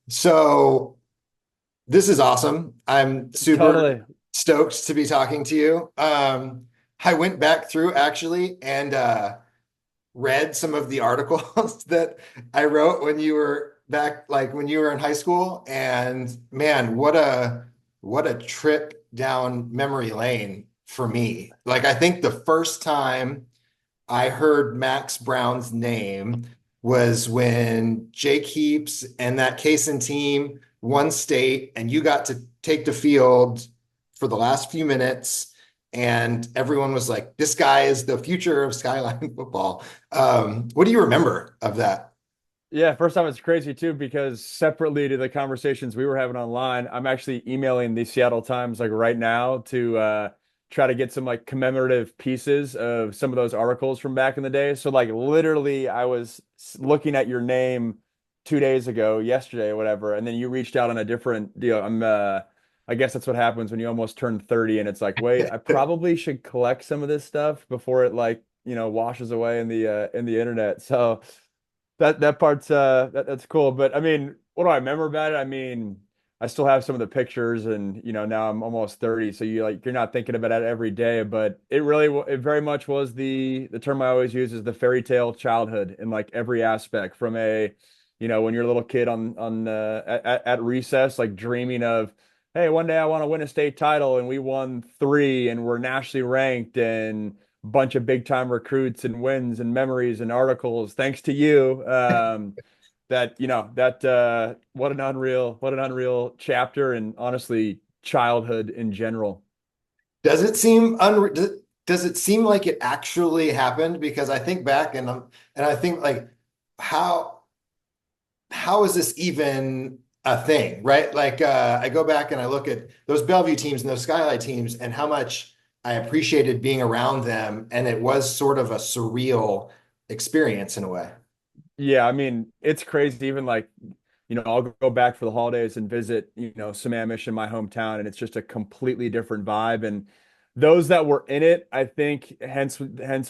So this is awesome. I'm super Totally. stoked to be talking to you. I went back through actually and read some of the articles that I wrote when you were back, like when you were in high school. And man, what a trip down memory lane for me. Like I think the first time I heard Max Browne's name was when Jake Heaps and that Kaysen team won state, and you got to take the field for the last few minutes, and everyone was like, "This guy is the future of Skyline football." What do you remember of that? Yeah, first time it's crazy too, because separately to the conversations we were having online, I'm actually emailing the Seattle Times like right now to try to get some like commemorative pieces of some of those articles from back in the day. So like literally I was looking at your name 2 days ago, yesterday or whatever, and then you reached out on a different deal. I guess that's what happens when you almost turn 30 and it's like, wait, I probably should collect some of this stuff before it like, washes away in the internet. So that part's that's cool. But I mean, what do I remember about it? I mean, I still have some of the pictures, and now I'm almost 30, so you're not thinking about it every day, but it very much was the term I always use is the fairy tale childhood in like every aspect, from a when you're a little kid on at recess, like dreaming of, hey, one day I want to win a state title, and we won three and we're nationally ranked, and bunch of big time recruits and wins and memories and articles thanks to you. What an unreal chapter, and honestly childhood in general. Does it seem unre does it seem like it actually happened? Because I think back and I think like how how is this even a thing, right? Like I go back and I look at those Bellevue teams and those Skyline teams and how much I appreciated being around them, and it was sort of a surreal experience in a way. Yeah, I mean, it's crazy. Even like, I'll go back for the holidays and visit, Sammamish in my hometown, and it's just a completely different vibe. And those that were in it, I think, hence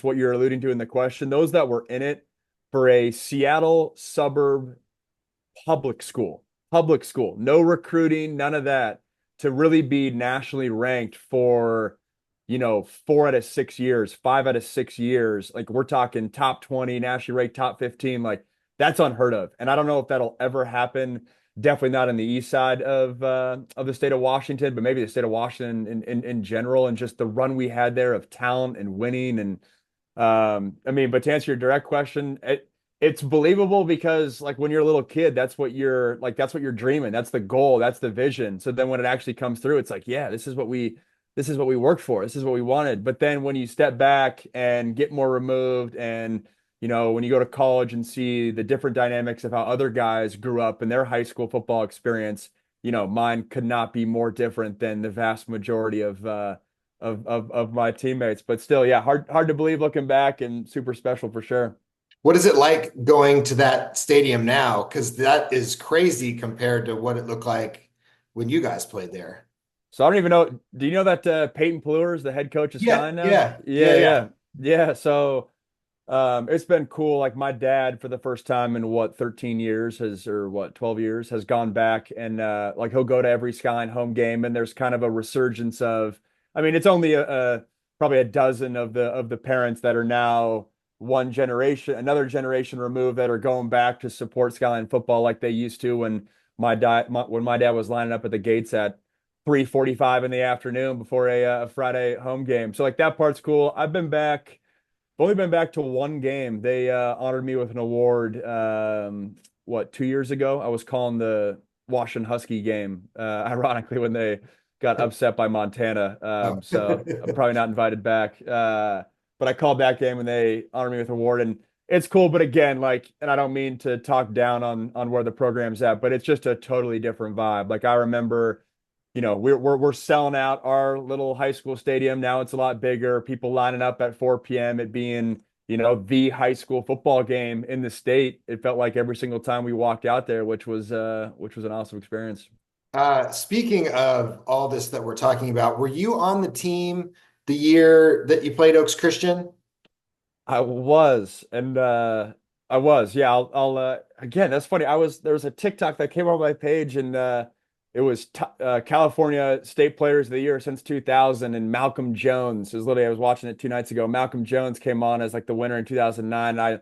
what you're alluding to in the question, those that were in it for a Seattle suburb public school, no recruiting, none of that, to really be nationally ranked for, 4 out of 6 years, 5 out of 6 years. Like we're talking top 20, nationally ranked top 15. Like that's unheard of. And I don't know if that'll ever happen. Definitely not in the east side of the state of Washington, but maybe the state of Washington in general, and just the run we had there of talent and winning. And I mean, but to answer your direct question, it's believable because like when you're a little kid, that's what you're dreaming. That's the goal. That's the vision. So then when it actually comes through, it's like, yeah, this is what we worked for. This is what we wanted. But then when you step back and get more removed, and when you go to college and see the different dynamics of how other guys grew up in their high school football experience, mine could not be more different than the vast majority of my teammates. But still, yeah, hard to believe looking back, and super special for sure. What is it like going to that stadium now? Because that is crazy compared to what it looked like when you guys played there. So I don't even know. Do you know that Peyton Pleurer is the head coach of Yeah, Sky now? yeah, yeah, Yeah, yeah. yeah, yeah. So it's been cool. Like my dad, for the first time in what 13 years has, or what 12 years, has gone back, and like he'll go to every Skyline home game, and there's kind of a resurgence of. I mean, it's only probably a dozen of the parents that are now another generation removed, that are going back to support Skyline football like they used to when when my dad was lining up at the gates at 3:45 in the afternoon before a Friday home game. So like that part's cool. I've only been back to one game. They honored me with an award, 2 years ago. I was calling the Washington Husky game, ironically, when they got upset by Montana. Oh. So I'm probably not invited back. But I called that game and they honored me with an award, and it's cool. But again, like, and I don't mean to talk down on where the program's at, but it's just a totally different vibe. Like I remember, we're selling out our little high school stadium. Now it's a lot bigger. People lining up at 4 p.m. It being, the high school football game in the state. It felt like every single time we walked out there, which was an awesome experience. Speaking of all this that we're talking about, were you on the team the year that you played Oaks Christian? I was, and I was, yeah. Again, that's funny. There was a TikTok that came on my page, and it was t California State Players of the Year since 2000, and Malcolm Jones is literally. I was watching it 2 nights ago. Malcolm Jones came on as like the winner in 2009.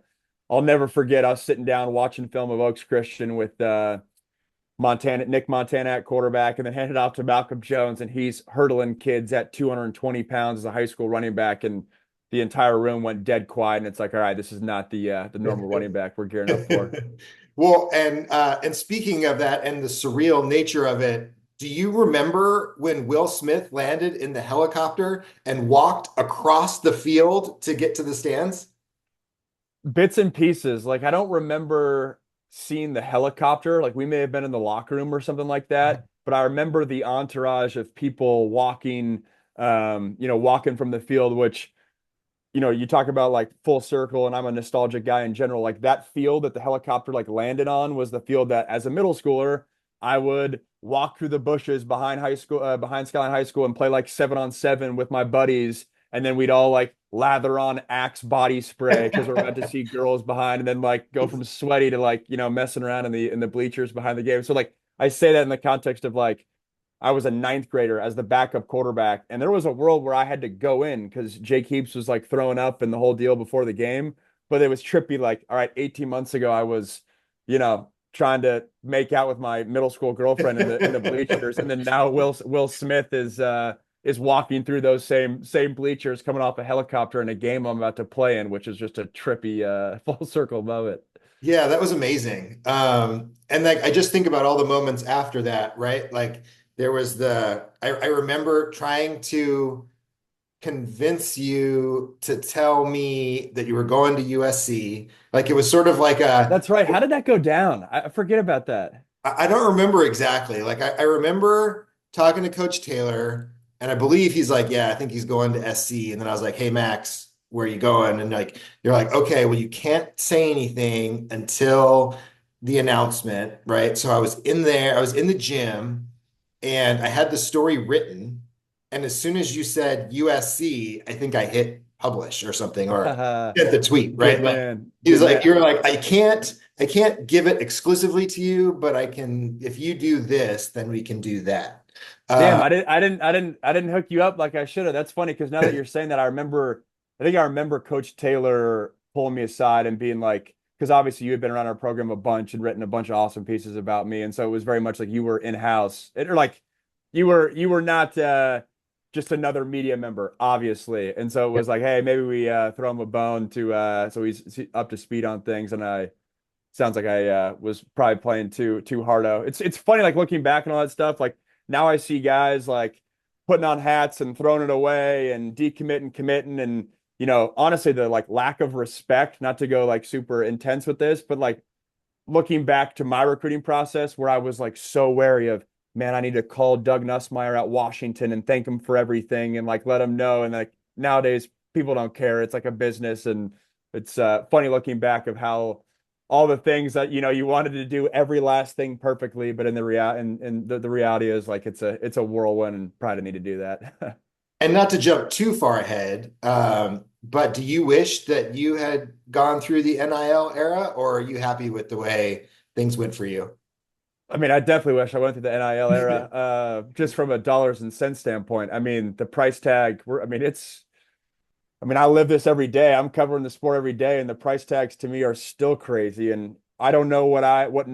I'll never forget us sitting down watching film of Oaks Christian with Nick Montana at quarterback, and then handed off to Malcolm Jones, and he's hurdling kids at 220 pounds as a high school running back, and the entire room went dead quiet. And it's like, all right, this is not the normal running back we're gearing up for. Well, and speaking of that and the surreal nature of it, do you remember when Will Smith landed in the helicopter and walked across the field to get to the stands? Bits and pieces. Like I don't remember seeing the helicopter. Like we may have been in the locker room or something like that, but I remember the entourage of people walking, walking from the field, which you talk about like full circle, and I'm a nostalgic guy in general. Like that field that the helicopter like landed on was the field that, as a middle schooler, I would walk through the bushes behind Skyline High School, and play like 7-on-7 with my buddies, and then we'd all like lather on Axe body spray because we're about to see girls behind, and then like go from sweaty to like messing around in the bleachers behind the game. So like I say that in the context of like I was a ninth grader as the backup quarterback, and there was a world where I had to go in because Jake Heaps was like throwing up and the whole deal before the game. But it was trippy. Like, all right, 18 months ago, I was, trying to make out with my middle school girlfriend in the bleachers, and then now Will Smith is walking through those same bleachers, coming off a helicopter in a game I'm about to play in, which is just a trippy full circle moment. Yeah, that was amazing. And like I just think about all the moments after that, right? Like there was I remember trying to convince you to tell me that you were going to USC. Like it was sort of like That's right. How did that go down? I forget about that. I don't remember exactly. Like I remember talking to Coach Taylor, and I believe he's like, yeah, I think he's going to SC. And then I was like, hey Max, where are you going? And like you're like, okay, well, you can't say anything until the announcement, right? So I was in there, I was in the gym, and I had the story written. And as soon as you said USC, I think I hit publish or something, or hit the tweet, Good right? Like man. he was Good like, man. you're like, I can't give it exclusively to you, but I can, if you do this, then we can do that. Damn, Uh, I didn't hook you up like I should have. That's funny because now that you're saying that, I think I remember Coach Taylor pulling me aside and being like, because obviously you had been around our program a bunch and written a bunch of awesome pieces about me, and so it was very much like you were in-house, or like you were not just another media member, obviously, and so it was like, hey, maybe we throw him a bone to so he's up to speed on things, and I sounds like I was probably playing too hardo. It's funny like looking back and all that stuff. Like now I see guys like putting on hats and throwing it away and decommitting, committing, and honestly the like lack of respect. Not to go like super intense with this, but like looking back to my recruiting process where I was like so wary of, man, I need to call Doug Nussmeier at Washington and thank him for everything and like let him know. And like nowadays people don't care. It's like a business, and it's funny looking back of how all the things that you wanted to do every last thing perfectly, but in the the reality is like it's a whirlwind, and probably need to do that. and not to jump too far ahead, but do you wish that you had gone through the NIL era, or are you happy with the way things went for you? I mean, I definitely wish I went through the NIL era, just from a dollars and cents standpoint. I mean, the price tag, I mean, I live this every day. I'm covering the sport every day, and the price tags to me are still crazy. And I don't know I don't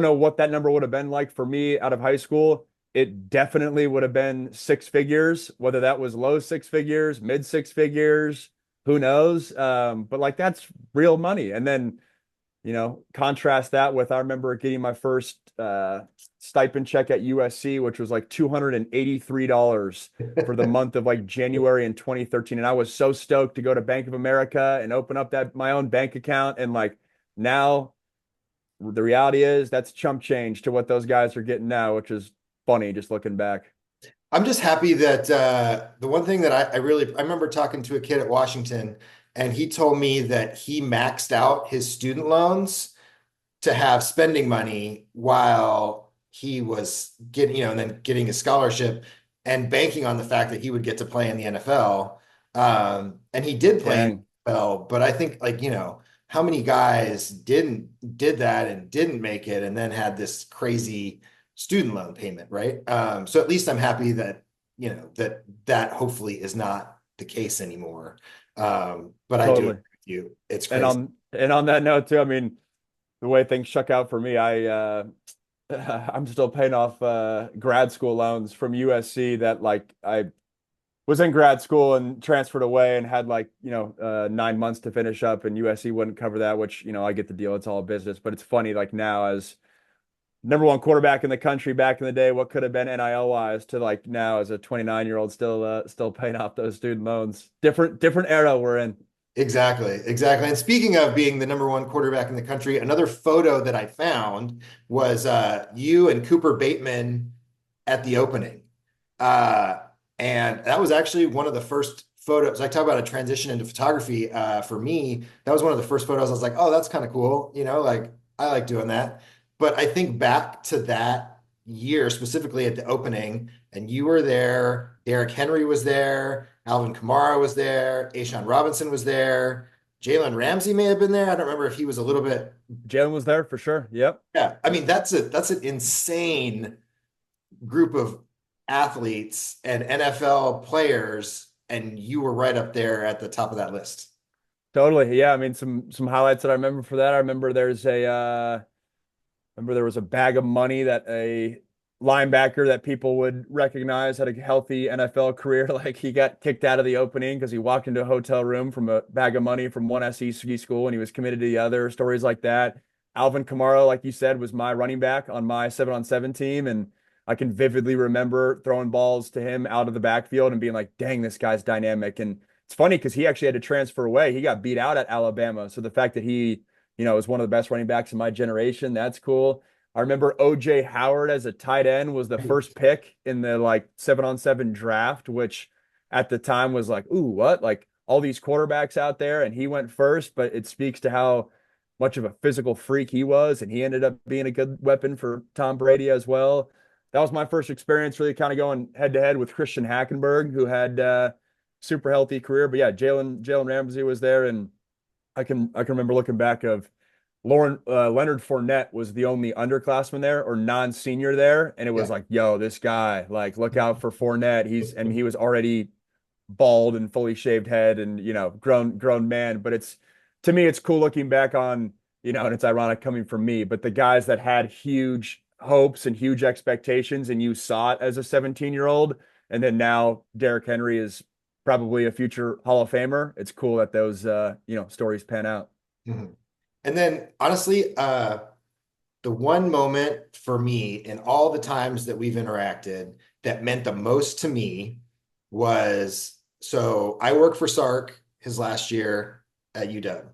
know what that number would have been like for me out of high school. It definitely would have been six figures, whether that was low six figures, mid six figures, who knows? But like that's real money. And then contrast that with I remember getting my first stipend check at USC, which was like $283 for the month of like January in 2013. And I was so stoked to go to Bank of America and open up that my own bank account. And like now the reality is that's chump change to what those guys are getting now, which is funny just looking back. I'm just happy that the one thing that I remember talking to a kid at Washington, and he told me that he maxed out his student loans to have spending money while he was getting, and then getting a scholarship and banking on the fact that he would get to play in the NFL. And he did play in Dang. the NFL, but I think like, how many guys did that and didn't make it and then had this crazy student loan payment, right? So at least I'm happy that, that hopefully is not the case anymore. But I do agree Totally. with you. It's And crazy. on that note too, I mean, the way things shook out for me, I'm still paying off grad school loans from USC that like I was in grad school and transferred away and had like, 9 months to finish up and USC wouldn't cover that, which, I get the deal. It's all business, but it's funny like now as number one quarterback in the country back in the day, what could have been NIL wise to like now as a 29-year-old still paying off those student loans. Different era we're in. Exactly, exactly. And speaking of being the number one quarterback in the country, another photo that I found was you and Cooper Bateman at the opening. Uh, and that was actually one of the first photos. I talk about a transition into photography. For me, that was one of the first photos. I was like, oh, that's kind of cool. Like I like doing that. But I think back to that year, specifically at the opening, and you were there. Derrick Henry was there. Alvin Kamara was there. Ashawn Robinson was there. Jalen Ramsey may have been there. I don't remember if he was a little bit. Jalen was there for sure. Yep. Yeah, I mean that's an insane group of athletes and NFL players, and you were right up there at the top of that list. Totally. Yeah. I mean, some highlights that I remember for that. I remember remember there was a bag of money that a linebacker that people would recognize had a healthy NFL career. Like he got kicked out of the opening because he walked into a hotel room from a bag of money from one SEC school and he was committed to the other. Stories like that. Alvin Kamara, like you said, was my running back on my 7-on-7 team. And I can vividly remember throwing balls to him out of the backfield and being like, dang, this guy's dynamic. And it's funny because he actually had to transfer away. He got beat out at Alabama. So the fact that he, is one of the best running backs in my generation, that's cool. I remember OJ Howard as a tight end was the first pick in the like 7-on-7 draft, which at the time was like, ooh, what? Like all these quarterbacks out there, and he went first, but it speaks to how much of a physical freak he was, and he ended up being a good weapon for Tom Brady as well. That was my first experience really kind of going head to head with Christian Hackenberg, who had super healthy career. But yeah, Jalen Ramsey was there, and I can remember looking back of Leonard Fournette was the only underclassman there or non-senior there, and it was Yeah. like, yo, this guy, like, look out for Fournette. He was already bald and fully shaved head, and grown man. But it's to me, it's cool looking back on, and it's ironic coming from me, but the guys that had huge hopes and huge expectations, and you saw it as a 17-year-old, and then now Derrick Henry is probably a future Hall of Famer. It's cool that those stories pan out. Mhm. And then honestly, the one moment for me in all the times that we've interacted that meant the most to me was so I worked for Sark his last year at UW.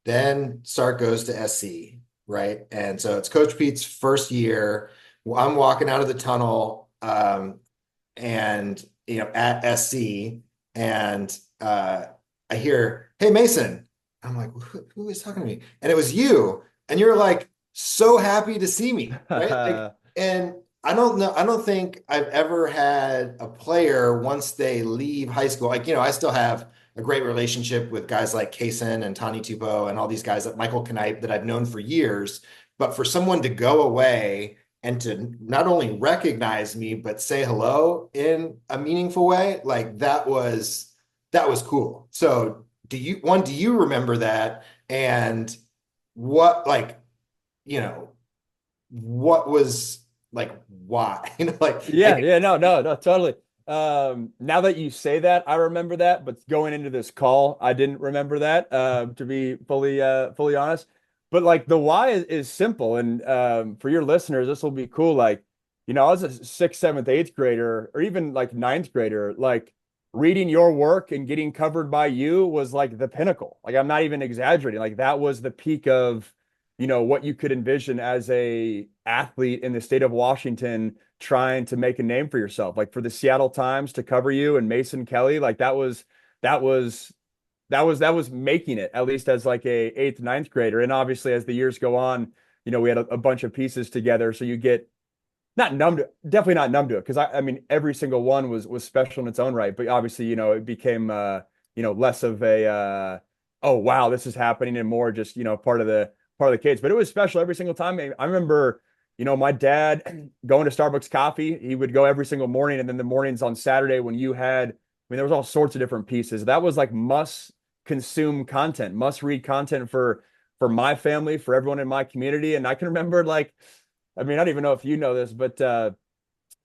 Then Sark goes to SC, right? And so it's Coach Pete's first year. I'm walking out of the tunnel, and at SC, and I hear, "Hey Mason." I'm like, who is talking to me? And it was you. And you're like so happy to see me, right? Like, and I don't know, I don't think I've ever had a player once they leave high school. Like, I still have a great relationship with guys like Kaysen and Tani Tupo and all these guys like Michael Knipe that I've known for years. But for someone to go away and to not only recognize me, but say hello in a meaningful way, like that was cool. So do you remember that? And what, like, you know, what was like, why? I Yeah, guess, yeah, no, totally. Now that you say that, I remember that, but going into this call, I didn't remember that, to be fully honest. But like the why is simple, and for your listeners, this will be cool. Like, I was a sixth, seventh, eighth grader, or even like ninth grader. Like reading your work and getting covered by you was like the pinnacle. Like I'm not even exaggerating. Like that was the peak of, what you could envision as a athlete in the state of Washington trying to make a name for yourself. Like for the Seattle Times to cover you and Mason Kelly, like that was that was making it, at least as like a eighth, ninth grader. And obviously as the years go on, we had a bunch of pieces together. So you get not numb to definitely not numb to it. Cause I mean, every single one was special in its own right. But obviously, it became less of a oh wow, this is happening, and more just, part of the kids. But it was special every single time. I remember, my dad going to Starbucks coffee. He would go every single morning, and then the mornings on Saturday when you had, I mean, there was all sorts of different pieces. That was like must consume content, must read content for my family, for everyone in my community. And I can remember, like, I mean, I don't even know if you know this, but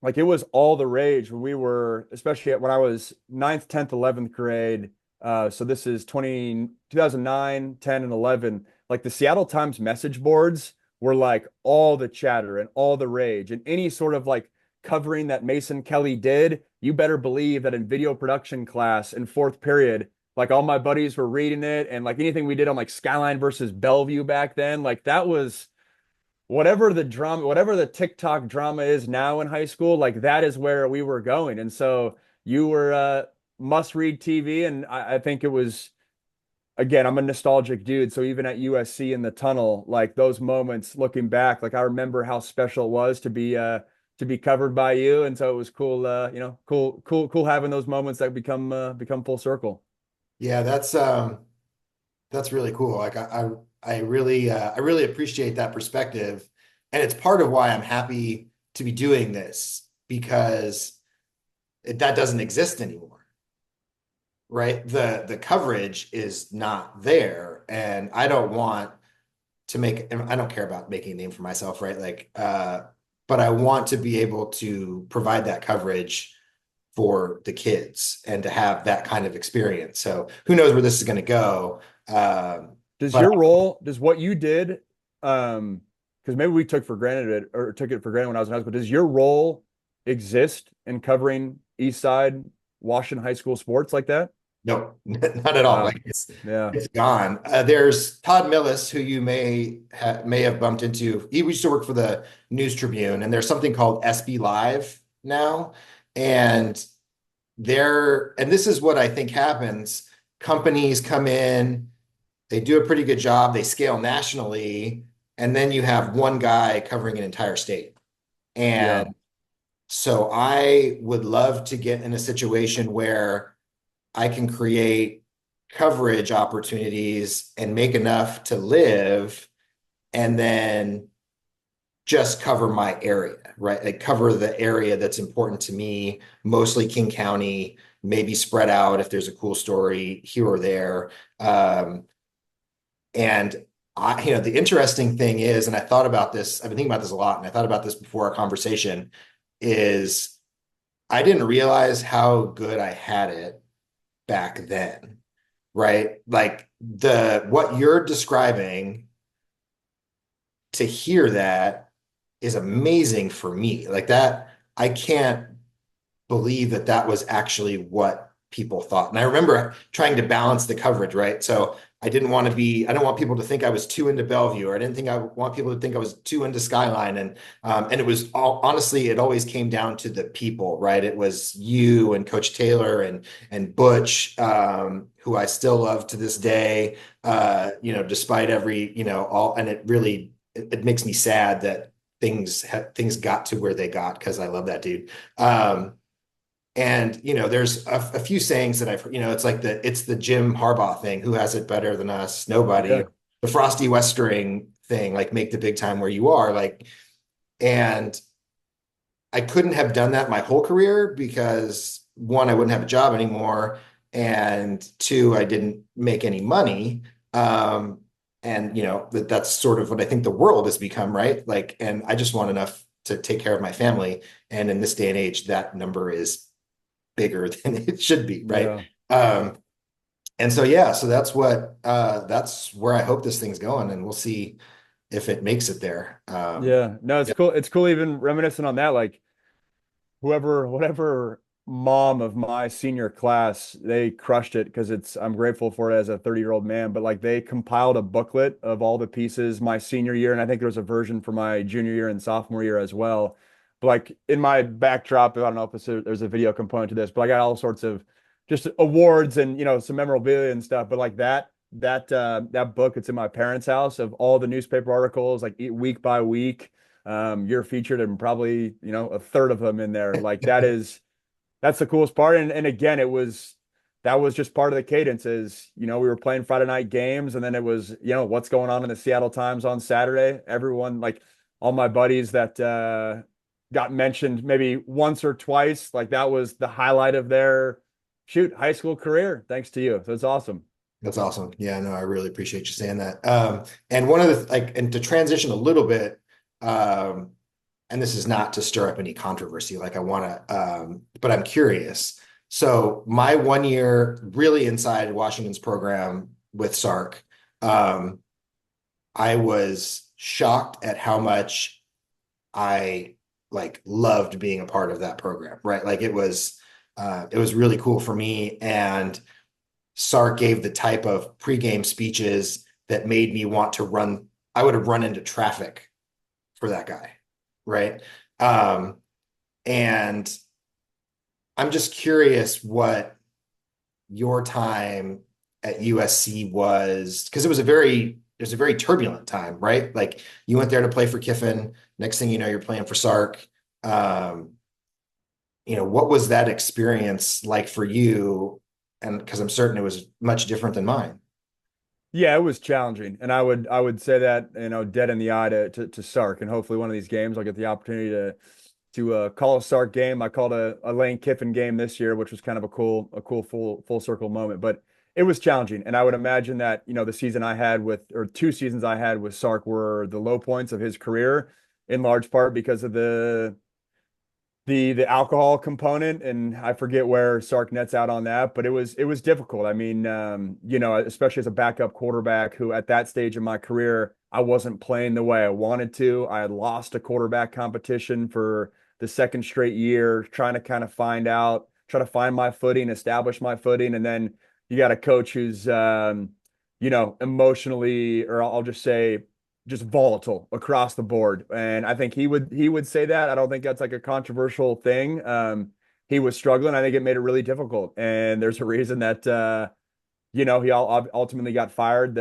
like it was all the rage when we were, especially when I was ninth, 10th, 11th grade. So this is 2009, 10, and 11. Like the Seattle Times message boards were like all the chatter and all the rage, and any sort of like covering that Mason Kelly did, you better believe that in video production class in fourth period, like all my buddies were reading it, and like anything we did on like Skyline versus Bellevue back then, like that was whatever the drama, whatever the TikTok drama is now in high school, like that is where we were going. And so you were must read TV. And I think it was, again, I'm a nostalgic dude. So even at USC in the tunnel, like those moments looking back, like I remember how special it was to be covered by you. And so it was cool, cool having those moments that become full circle. Yeah, that's really cool. Like I really appreciate that perspective. And it's part of why I'm happy to be doing this because that doesn't exist anymore, right? The coverage is not there. And I don't want to make, I don't care about making a name for myself, right? But I want to be able to provide that coverage for the kids and to have that kind of experience. So who knows where this is going to go? Does But your role, does what you did, because maybe we took for granted it or took it for granted when I was in high school, does your role exist in covering East Side Washington high school sports like that? no, not at all. Wow. Like Yeah. it's gone. There's Todd Millis, who you may have bumped into. He used to work for the News Tribune, and there's something called SB Live now, and and this is what I think happens. Companies come in, they do a pretty good job, they scale nationally, and then you have one guy covering an entire state. Yeah. And so I would love to get in a situation where I can create coverage opportunities and make enough to live and then just cover my area, right? Like cover the area that's important to me, mostly King County, maybe spread out if there's a cool story here or there. And the interesting thing is, and I thought about this, I've been thinking about this a lot, and I thought about this before our conversation, is I didn't realize how good I had it back then, right? Like what you're describing, to hear that is amazing for me. Like that, I can't believe that that was actually what people thought. And I remember trying to balance the coverage, right? So I don't want people to think I was too into Bellevue, or I didn't think I want people to think I was too into Skyline. And it was honestly, it always came down to the people, right? It was you and Coach Taylor and Butch, who I still love to this day, despite every, all, and it makes me sad that things got to where they got because I love that dude. And there's a few sayings that I've heard, it's like it's the Jim Harbaugh thing. Who has it better than us? Nobody. Yeah. The Frosty Westering thing, like make the big time where you are, like, and I couldn't have done that my whole career because one, I wouldn't have a job anymore, and two, I didn't make any money. And that's sort of what I think the world has become, right? Like, and I just want enough to take care of my family. And in this day and age, that number is bigger than it should be, right? Yeah. And so yeah, so that's where I hope this thing's going, and we'll see if it makes it there. Yeah. No, it's Yeah, cool. It's cool even reminiscing on that. Like whatever mom of my senior class, they crushed it because I'm grateful for it as a 30-year-old man, but like they compiled a booklet of all the pieces my senior year, and I think there was a version for my junior year and sophomore year as well. But like in my backdrop, I don't know if there's a video component to this, but I got all sorts of just awards and some memorabilia and stuff. But like that book, it's in my parents' house, of all the newspaper articles, like week by week. You're featured in probably, a third of them in there. Like that's the coolest part. And again, it was that was just part of the cadence is, we were playing Friday night games and then it was, what's going on in the Seattle Times on Saturday. Everyone, like all my buddies that got mentioned maybe once or twice, like that was the highlight of their high school career, thanks to you. So it's awesome. That's awesome. Yeah, no, I really appreciate you saying that. And one of the like, and to transition a little bit, um, and this is not to stir up any controversy, like I want to, but I'm curious. So my 1 year really inside Washington's program with Sark, um, I was shocked at how much I like loved being a part of that program, right? Like it was really cool for me. And Sark gave the type of pregame speeches that made me want to run. I would have run into traffic for that guy, right? Um, and I'm just curious what your time at USC was, because it was a very turbulent time, right? Like you went there to play for Kiffin. Next thing you know, you're playing for Sark. Um, what was that experience like for you? And because I'm certain it was much different than mine. Yeah, it was challenging. And I would say that, dead in the eye to Sark. And hopefully one of these games I'll get the opportunity to call a Sark game. I called a Lane Kiffin game this year, which was kind of a cool full circle moment. But it was challenging. And I would imagine that, the season I had or 2 seasons I had with Sark were the low points of his career, in large part because of the alcohol component, and I forget where Sark nets out on that, but it was difficult. I mean, especially as a backup quarterback who at that stage in my career, I wasn't playing the way I wanted to. I had lost a quarterback competition for the second straight year, trying to kind of try to find my footing, establish my footing, and then you got a coach who's emotionally, or I'll just say just volatile across the board. And I think he would say that. I don't think that's like a controversial thing. He was struggling. I think it made it really difficult. And there's a reason that he ultimately got fired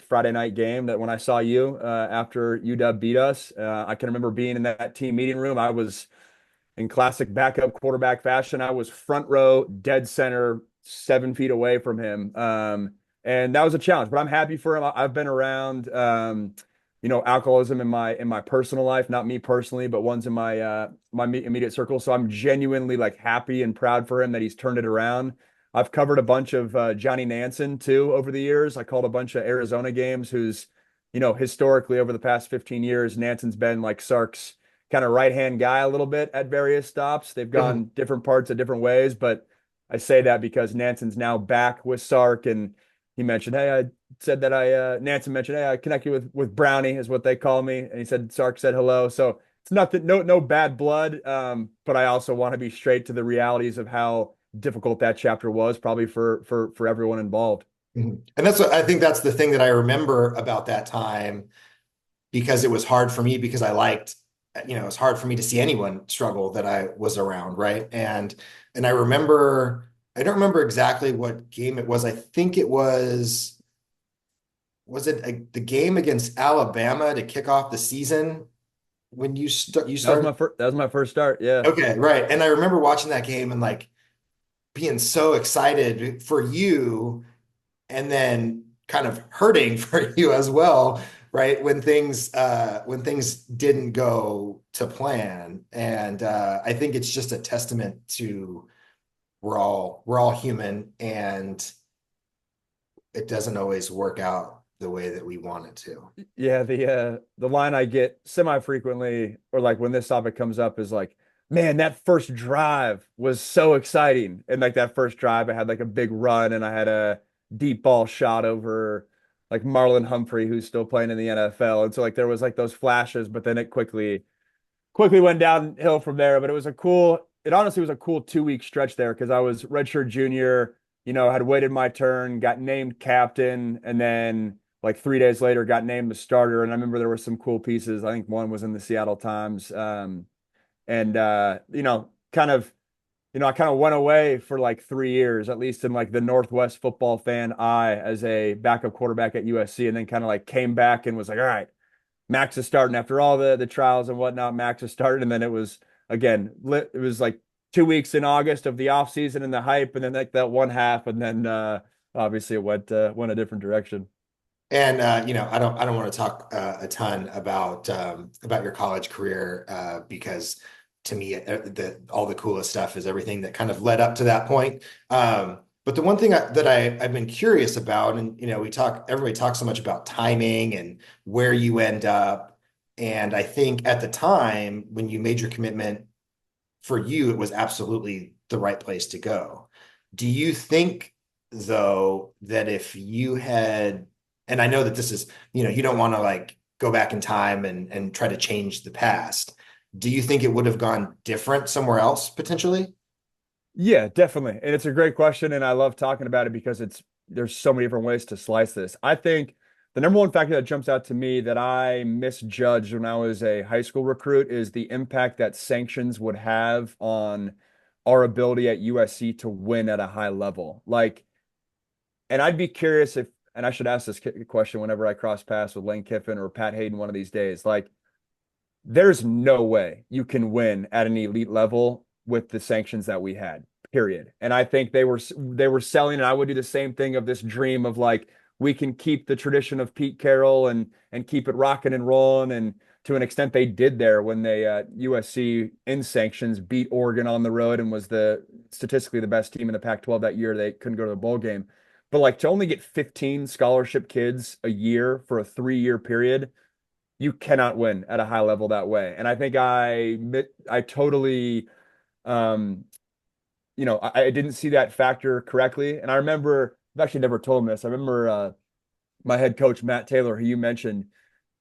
Friday night game that when I saw you after UW beat us. I can remember being in that team meeting room. I was in classic backup quarterback fashion. I was front row, dead center, 7 feet away from him. And that was a challenge, but I'm happy for him. I've been around, alcoholism in my personal life, not me personally, but ones in my immediate circle. So I'm genuinely like happy and proud for him that he's turned it around. I've covered a bunch of Johnny Nansen too over the years. I called a bunch of Arizona games, who's, historically over the past 15 years, Nansen's been like Sark's kind of right hand guy a little bit at various stops. They've gone different parts of different ways, but I say that because Nansen's now back with Sark, and he mentioned, hey, I said that Nansen mentioned, hey, I connect you with Brownie is what they call me, and he said Sark said hello. So it's nothing, no bad blood, but I also want to be straight to the realities of how difficult that chapter was, probably for everyone involved. Mhm. And that's what I think that's the thing that I remember about that time because it was hard for me because I liked, it was hard for me to see anyone struggle that I was around, right? And I don't remember exactly what game it was. I think it was it the game against Alabama to kick off the season when you started? That was my first start. Yeah. Okay, right. And I remember watching that game and like being so excited for you and then kind of hurting for you as well, right? When things didn't go to plan. And I think it's just a testament to we're all human and it doesn't always work out the way that we want it to. Yeah, the line I get semi-frequently, or like when this topic comes up, is like, man, that first drive was so exciting. And like that first drive, I had like a big run and I had a deep ball shot over like Marlon Humphrey, who's still playing in the NFL. And so like there was like those flashes, but then it quickly went downhill from there. But it honestly was a cool 2 week stretch there because I was redshirt junior, had waited my turn, got named captain, and then like 3 days later got named the starter. And I remember there were some cool pieces. I think one was in the Seattle Times. And I kind of went away for like 3 years, at least in like the Northwest football fan eye as a backup quarterback at USC, and then kind of like came back and was like, all right, Max is starting after all the trials and whatnot. Max is starting, and then it was again, it was like 2 weeks in August of the off season and the hype, and then like that one half, and then obviously it went a different direction. And I don't want to talk a ton about your college career because to me, all the coolest stuff is everything that kind of led up to that point. But the one thing I've been curious about, and everybody talks so much about timing and where you end up. And I think at the time when you made your commitment, for you, it was absolutely the right place to go. Do you think, though, that if you had, and I know that this is, you don't want to like go back in time and try to change the past. Do you think it would have gone different somewhere else potentially? Yeah, definitely. And it's a great question. And I love talking about it because there's so many different ways to slice this. I think the number one factor that jumps out to me that I misjudged when I was a high school recruit is the impact that sanctions would have on our ability at USC to win at a high level. Like, and I'd be curious if, and I should ask this question whenever I cross paths with Lane Kiffin or Pat Hayden one of these days. Like, there's no way you can win at an elite level with the sanctions that we had, period. And I think they were selling, and I would do the same thing of this dream of like we can keep the tradition of Pete Carroll and keep it rocking and rolling. And to an extent, they did there when they USC in sanctions beat Oregon on the road and was the statistically the best team in the Pac-12 that year. They couldn't go to the bowl game, but like to only get 15 scholarship kids a year for a 3-year period, you cannot win at a high level that way. And I think I totally um I didn't see that factor correctly. And I remember I've actually never told him this. I remember my head coach Matt Taylor, who you mentioned,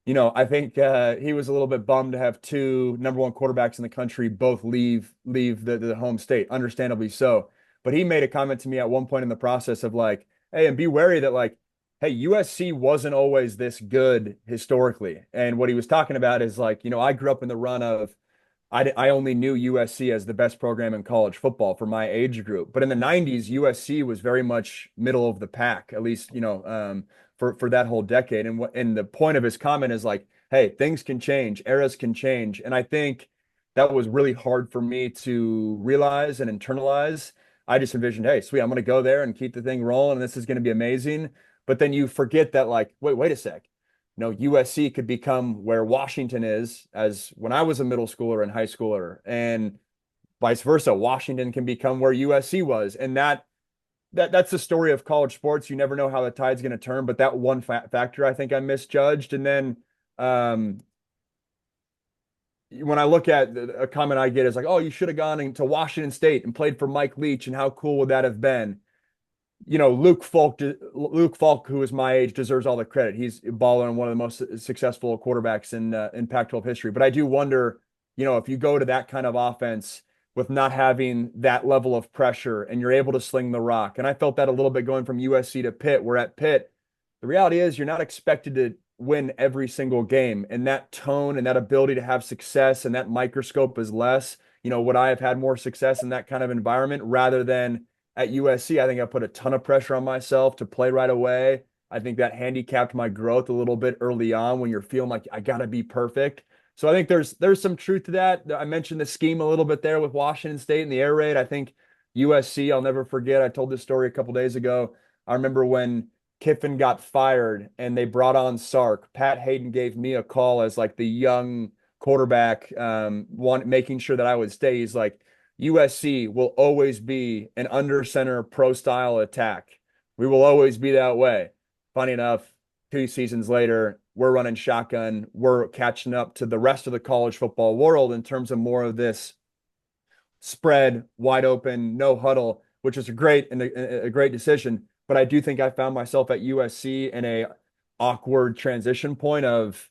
I think he was a little bit bummed to have two number one quarterbacks in the country both leave the home state, understandably so. But he made a comment to me at one point in the process of like, hey, and be wary that like, hey, USC wasn't always this good historically. And what he was talking about is like, I grew up in the run of I only knew USC as the best program in college football for my age group. But in the 90s, USC was very much middle of the pack, at least, for that whole decade. And the point of his comment is like, hey, things can change, eras can change. And I think that was really hard for me to realize and internalize. I just envisioned, hey, sweet, I'm going to go there and keep the thing rolling, and this is going to be amazing. But then you forget that, like, wait a sec. USC could become where Washington is as when I was a middle schooler and high schooler, and vice versa. Washington can become where USC was. And that's the story of college sports. You never know how the tide's going to turn, but that one factor I think I misjudged. And then when I look at a comment I get is like, oh, you should have gone into Washington State and played for Mike Leach, and how cool would that have been? Luke Falk, who is my age, deserves all the credit. He's balling on one of the most successful quarterbacks in Pac-12 history. But I do wonder, if you go to that kind of offense with not having that level of pressure and you're able to sling the rock. And I felt that a little bit going from USC to Pitt, where at Pitt, the reality is you're not expected to win every single game. And that tone and that ability to have success and that microscope is less. Would I have had more success in that kind of environment rather than at USC? I think I put a ton of pressure on myself to play right away. I think that handicapped my growth a little bit early on when you're feeling like I got to be perfect. So I think there's some truth to that. I mentioned the scheme a little bit there with Washington State and the air raid. I think USC, I'll never forget. I told this story a couple days ago. I remember when Kiffin got fired and they brought on Sark. Pat Hayden gave me a call as like the young quarterback, making sure that I would stay. He's like, USC will always be an under center pro style attack. We will always be that way. Funny enough, 2 seasons later, we're running shotgun. We're catching up to the rest of the college football world in terms of more of this spread, wide open, no huddle, which is a great decision. But I do think I found myself at USC in a awkward transition point of,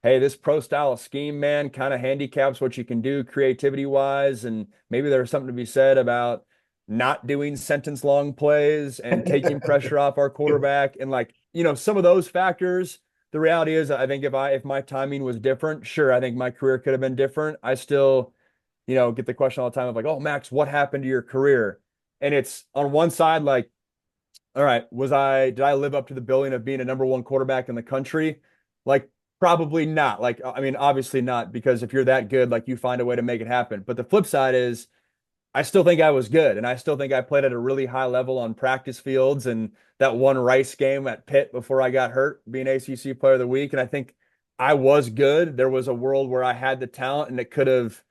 hey, this pro style scheme, man, kind of handicaps what you can do creativity wise. And maybe there's something to be said about not doing sentence long plays and taking pressure off our quarterback. And like, some of those factors, the reality is I think if my timing was different, sure, I think my career could have been different. I still, get the question all the time of like, oh, Max, what happened to your career? And it's on one side, like, all right, did I live up to the billing of being a number one quarterback in the country? Like, probably not. Like, I mean, obviously not, because if you're that good, like you find a way to make it happen. But the flip side is I still think I was good, and I still think I played at a really high level on practice fields. And that one Rice game at Pitt before I got hurt, being ACC Player of the Week, and I think I was good. There was a world where I had the talent, and it could have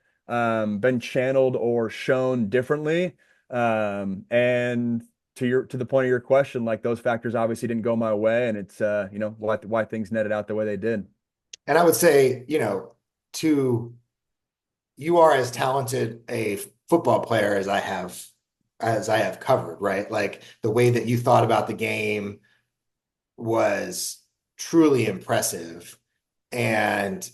been channeled or shown differently. And to the point of your question, like those factors obviously didn't go my way, and it's why things netted out the way they did. And I would say, to you are as talented a football player as I have covered, right? Like the way that you thought about the game was truly impressive. And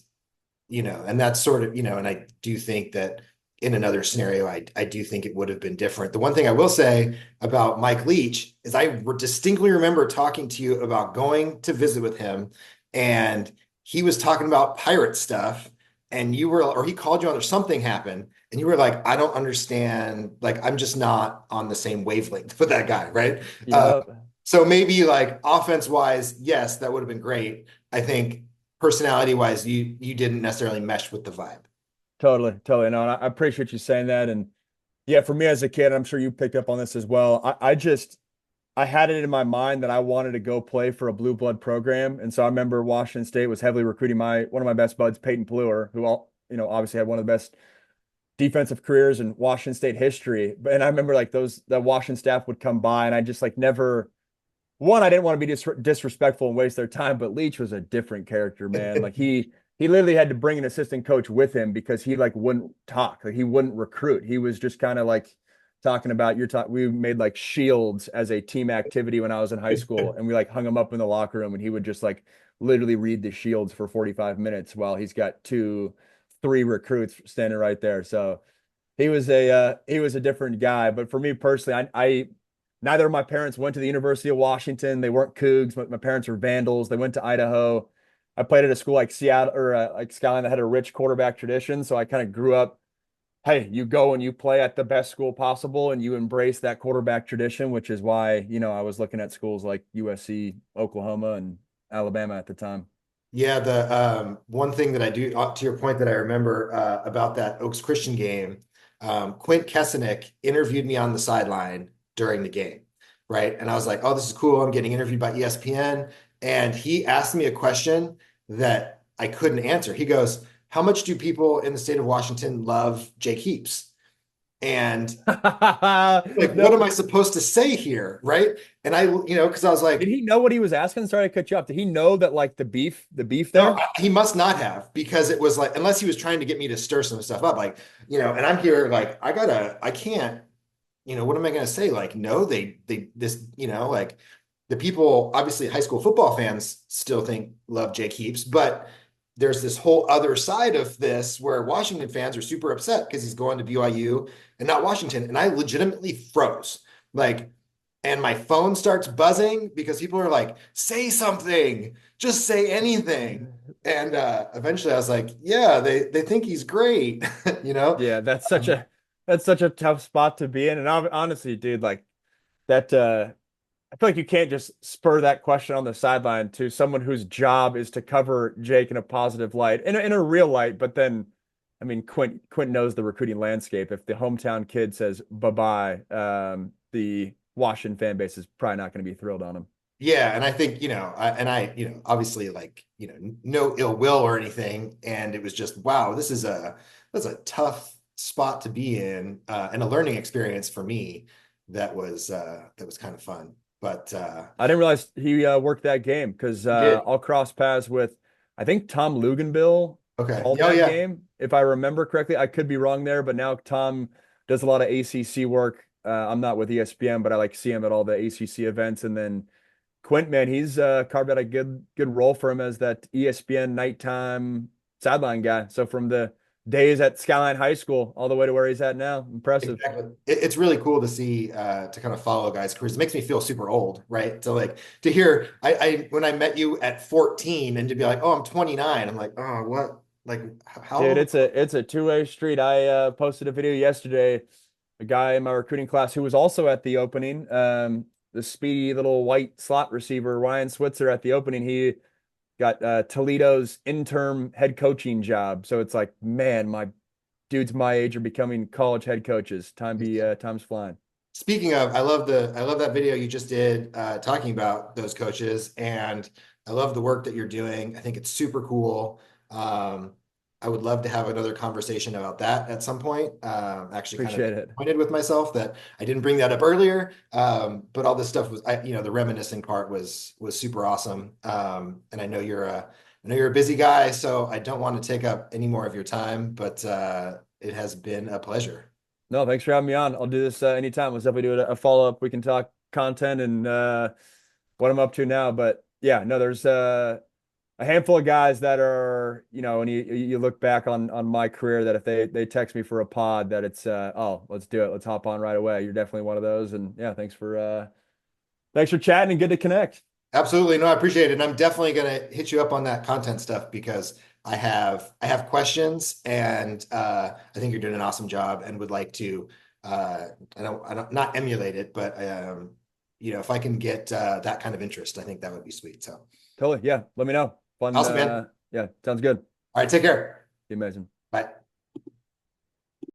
and that's sort of, and I do think that in another scenario, I do think it would have been different. The one thing I will say about Mike Leach is I distinctly remember talking to you about going to visit with him, and he was talking about pirate stuff, and you were, or he called you on, or something happened, and you were like, I don't understand, like I'm just not on the same wavelength with that guy, right? Uh, Yep. so maybe like offense wise, yes, that would have been great. I think personality wise, you didn't necessarily mesh with the vibe. Totally, totally. No, and I appreciate you saying that. And yeah, for me as a kid, I'm sure you picked up on this as well. I had it in my mind that I wanted to go play for a blue blood program. And so I remember Washington State was heavily recruiting one of my best buds, Peyton Pleurer, who obviously had one of the best defensive careers in Washington State history. And I remember like the Washington staff would come by, and I just like never one, I didn't want to be disrespectful and waste their time, but Leach was a different character, man. Like he literally had to bring an assistant coach with him because he like wouldn't talk, like he wouldn't recruit. He was just kind of like talking about your talk. We made like shields as a team activity when I was in high school, and we like hung them up in the locker room, and he would just like literally read the shields for 45 minutes while he's got three recruits standing right there. So he was a different guy. But for me personally, I neither of my parents went to the University of Washington. They weren't Cougs. My parents were Vandals. They went to Idaho. I played at a school like Seattle or like Skyline that had a rich quarterback tradition. So I kind of grew up. Hey, you go and you play at the best school possible, and you embrace that quarterback tradition, which is why I was looking at schools like USC, Oklahoma, and Alabama at the time. Yeah, the one thing that I do, to your point, that I remember about that Oaks Christian game, Quint Kesenick interviewed me on the sideline during the game, right? And I was like, oh, this is cool. I'm getting interviewed by ESPN. And he asked me a question that I couldn't answer. He goes, how much do people in the state of Washington love Jake Heaps? And like, what am No, I supposed to say here, right? And because I was did like, he know what he was asking? Sorry to cut you off. Did he know that like the beef no, there? he must not have, because it was like, unless he was trying to get me to stir some stuff up, like, and I'm here, like, I can't, what am I going to say? Like, no, this, like the people, obviously high school football fans still love Jake Heaps, but there's this whole other side of this where Washington fans are super upset because he's going to BYU and not Washington. And I legitimately froze. Like, and my phone starts buzzing because people are like, say something, just say anything. And eventually I was like, yeah, they think he's great, you know? Yeah, that's such a tough spot to be in. And honestly, dude, like that I feel like you can't just spur that question on the sideline to someone whose job is to cover Jake in a positive light, in a real light. But then, I mean, Quint knows the recruiting landscape. If the hometown kid says bye-bye, the Washington fan base is probably not going to be thrilled on him. Yeah, and I think, obviously like, no ill will or anything. And it was just, wow, that's a tough spot to be in, and a learning experience for me that was kind of fun. But I didn't realize he worked that game because you did. I'll cross paths with, I think Tom Luganbill Okay. called Oh that yeah. game, if I remember correctly. I could be wrong there, but now Tom does a lot of ACC work. I'm not with ESPN, but I like see him at all the ACC events. And then Quint, man, he's carved out a good role for him as that ESPN nighttime sideline guy. So from the days at Skyline High School all the way to where he's at now, impressive. Exactly. It's really cool to see, to kind of follow guys' careers. It makes me feel super old, right? So like to hear, when I met you at 14 and to be like, oh, I'm 29. I'm like, oh, what? Like, how Dude, old? it's a two-way street. I posted a video yesterday. A guy in my recruiting class who was also at the opening, the speedy little white slot receiver, Ryan Switzer at the opening. He got Toledo's interim head coaching job. So it's like, man, my dudes my age are becoming college head coaches. Time's flying. Speaking of, I love that video you just did talking about those coaches, and I love the work that you're doing. I think it's super cool. Um, I would love to have another conversation about that at some point. Actually, kind of Appreciate it. disappointed with myself that I didn't bring that up earlier. But all this stuff was, the reminiscing part was super awesome. And I know you're a busy guy, so I don't want to take up any more of your time. But it has been a pleasure. No, thanks for having me on. I'll do this anytime. Let's definitely do a follow up. We can talk content and what I'm up to now. But yeah, no, there's a handful of guys that are, when you look back on my career, that if they text me for a pod, that it's oh, let's do it. Let's hop on right away. You're definitely one of those. And yeah, thanks for chatting and good to connect. Absolutely. No, I appreciate it. And I'm definitely going to hit you up on that content stuff because I have questions and I think you're doing an awesome job and would like to I don't not emulate it, but if I can get that kind of interest, I think that would be sweet. So Totally. Yeah. Let me know. Fun. awesome, man. Yeah. Sounds good. All right, take care. Be amazing. Bye.